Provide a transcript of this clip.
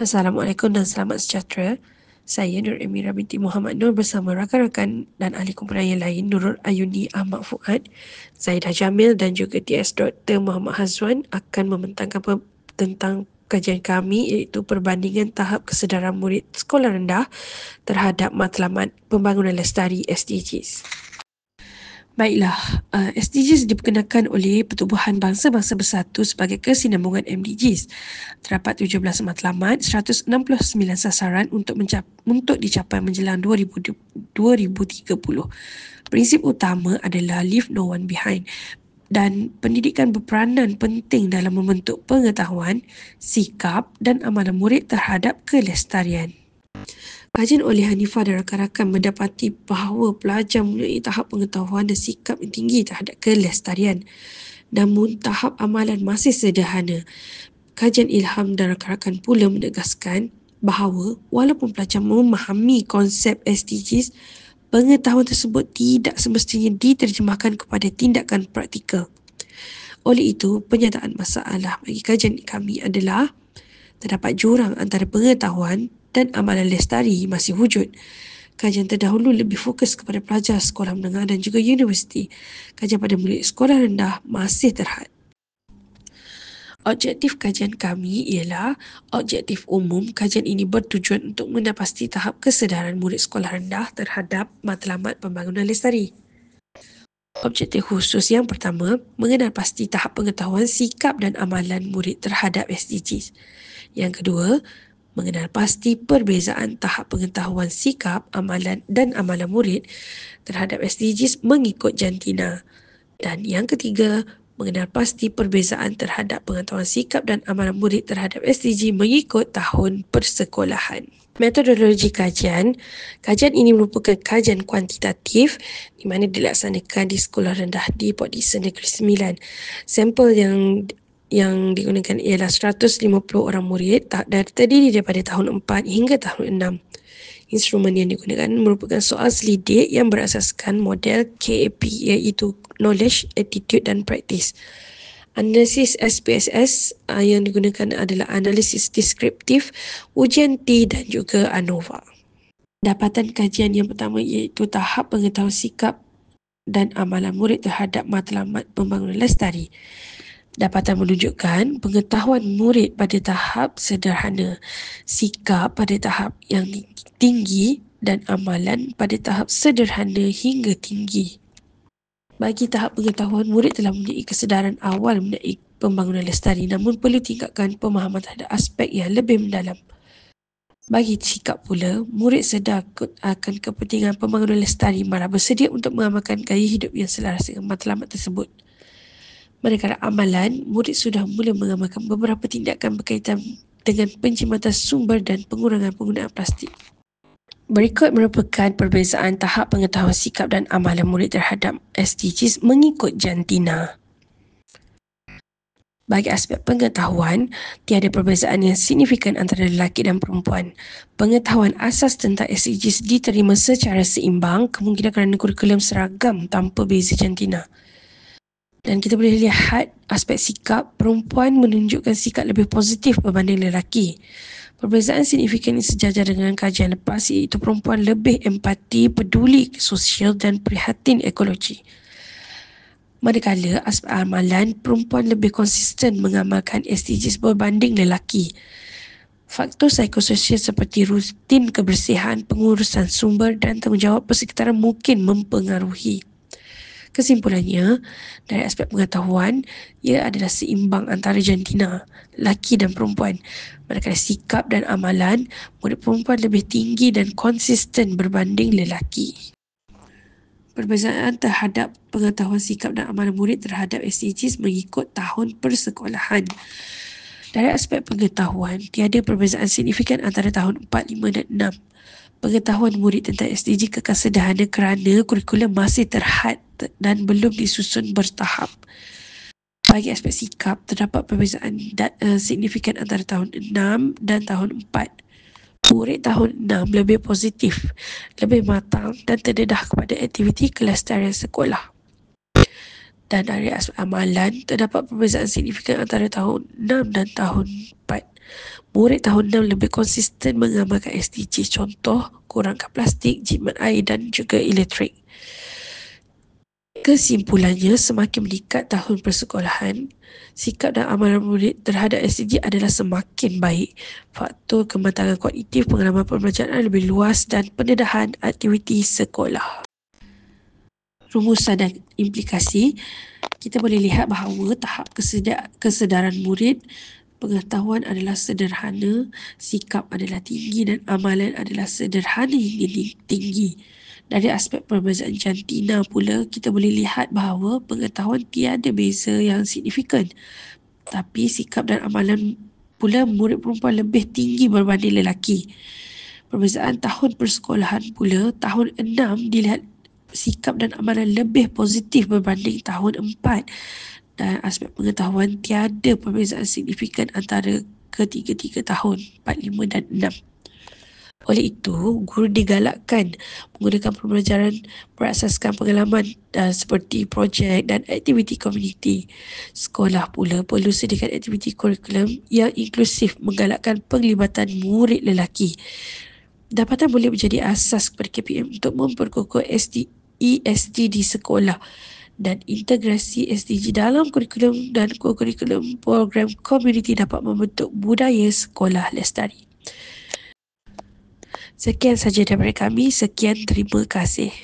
Assalamualaikum dan selamat sejahtera. Saya Nur Emira binti Muhammad Nur bersama rakan-rakan dan ahli kumpulan yang lain Nurul Ayuni Ahmad Fuad, Zaidah Jamil dan juga TS Dr. Muhammad Hazwan akan membentangkan tentang kajian kami iaitu perbandingan tahap kesedaran murid sekolah rendah terhadap matlamat pembangunan lestari SDGs. Baiklah, SDGs diperkenalkan oleh Pertubuhan Bangsa-Bangsa Bersatu sebagai kesinambungan MDGs. Terdapat 17 matlamat, 169 sasaran untuk dicapai menjelang 2030. Prinsip utama adalah leave no one behind dan pendidikan berperanan penting dalam membentuk pengetahuan, sikap dan amalan murid terhadap kelestarian. Kajian oleh Hanifah dan rakan-rakan mendapati bahawa pelajar mempunyai tahap pengetahuan dan sikap yang tinggi terhadap kelestarian. Namun, tahap amalan masih sederhana. Kajian Ilham dan rakan-rakan pula menegaskan bahawa walaupun pelajar memahami konsep SDGs, pengetahuan tersebut tidak semestinya diterjemahkan kepada tindakan praktikal. Oleh itu, penyataan masalah bagi kajian kami adalah terdapat jurang antara pengetahuan dan amalan lestari masih wujud. Kajian terdahulu lebih fokus kepada pelajar sekolah menengah dan juga universiti. Kajian pada murid sekolah rendah masih terhad. Objektif kajian kami ialah objektif umum. Kajian ini bertujuan untuk mendapati tahap kesedaran murid sekolah rendah terhadap matlamat pembangunan lestari. Objektif khusus yang pertama, mengenal pasti tahap pengetahuan, sikap dan amalan murid terhadap SDGs. Yang kedua, mengenal pasti perbezaan tahap pengetahuan, sikap, amalan dan amalan murid terhadap SDGs mengikut jantina. Dan yang ketiga, mengenal pasti perbezaan terhadap pengetahuan, sikap dan amalan murid terhadap SDG mengikut tahun persekolahan. Metodologi kajian ini merupakan kajian kuantitatif di mana dilaksanakan di sekolah rendah di Port Dickson Negeri Sembilan. Sampel yang digunakan ialah 150 orang murid terdiri daripada tahun 4 hingga tahun 6. Instrumen yang digunakan merupakan soal selidik yang berasaskan model KAP iaitu Knowledge, Attitude dan Practice. Analisis SPSS yang digunakan adalah analisis deskriptif, ujian T dan juga ANOVA. Dapatan kajian yang pertama iaitu tahap pengetahuan sikap dan amalan murid terhadap matlamat pembangunan lestari. Dapatan menunjukkan pengetahuan murid pada tahap sederhana, sikap pada tahap yang tinggi dan amalan pada tahap sederhana hingga tinggi. Bagi tahap pengetahuan, murid telah mempunyai kesedaran awal mengenai pembangunan lestari namun perlu tingkatkan pemahaman terhadap aspek yang lebih mendalam. Bagi sikap pula, murid sedar akan kepentingan pembangunan lestari malah bersedia untuk mengamalkan gaya hidup yang selaras dengan matlamat tersebut. Manakala amalan, murid sudah mula mengamalkan beberapa tindakan berkaitan dengan penjimatan sumber dan pengurangan penggunaan plastik. Berikut merupakan perbezaan tahap pengetahuan, sikap dan amalan murid terhadap SDGs mengikut jantina. Bagi aspek pengetahuan, tiada perbezaan yang signifikan antara lelaki dan perempuan. Pengetahuan asas tentang SDGs diterima secara seimbang, kemungkinan kerana kurikulum seragam tanpa beza jantina. Dan kita boleh lihat aspek sikap, perempuan menunjukkan sikap lebih positif berbanding lelaki. Perbezaan signifikan ini sejajar dengan kajian lepas iaitu perempuan lebih empati, peduli sosial dan prihatin ekologi. Manakala aspek amalan, perempuan lebih konsisten mengamalkan SDGs berbanding lelaki. Faktor psikososial seperti rutin kebersihan, pengurusan sumber dan tanggungjawab persekitaran mungkin mempengaruhi. Kesimpulannya, dari aspek pengetahuan, ia adalah seimbang antara jantina, lelaki dan perempuan. Manakala sikap dan amalan, murid perempuan lebih tinggi dan konsisten berbanding lelaki. Perbezaan terhadap pengetahuan, sikap dan amalan murid terhadap SDGs mengikut tahun persekolahan. Dari aspek pengetahuan, tiada perbezaan signifikan antara tahun 4, 5 dan 6. Pengetahuan murid tentang SDG kekal sederhana kerana kurikulum masih terhad dan belum disusun bertahap. Bagi aspek sikap, terdapat perbezaan signifikan antara tahun 6 dan tahun 4. Murid tahun 6 lebih positif, lebih matang dan terdedah kepada aktiviti kelestarian sekolah. Dan dari aspek amalan, terdapat perbezaan signifikan antara tahun 6 dan tahun 4. Murid tahun 6 lebih konsisten mengamalkan SDG, contoh kurangkan plastik, jimat air dan juga elektrik. Kesimpulannya, semakin meningkat tahun persekolahan, sikap dan amalan murid terhadap SDG adalah semakin baik. Faktor kematangan kognitif, pengalaman pembelajaran lebih luas dan pendedahan aktiviti sekolah. Rumusan dan implikasi, kita boleh lihat bahawa tahap kesedaran murid, pengetahuan adalah sederhana, sikap adalah tinggi dan amalan adalah sederhana hingga tinggi. Dari aspek perbezaan jantina pula, kita boleh lihat bahawa pengetahuan tiada beza yang signifikan. Tapi sikap dan amalan pula murid perempuan lebih tinggi berbanding lelaki. Perbezaan tahun persekolahan pula, tahun 6 dilihat sikap dan amalan lebih positif berbanding tahun 4. Dan aspek pengetahuan tiada perbezaan signifikan antara ketiga-tiga tahun 4, 5 dan 6. Oleh itu, guru digalakkan menggunakan pembelajaran berasaskan pengalaman seperti projek dan aktiviti komuniti. Sekolah pula perlu sediakan aktiviti kurikulum yang inklusif menggalakkan penglibatan murid lelaki. Dapatan boleh menjadi asas kepada KPM untuk memperkukuh ESG di sekolah dan integrasi SDG dalam kurikulum dan kurikulum program komuniti dapat membentuk budaya sekolah lestari. Sekian saja daripada kami. Sekian, terima kasih.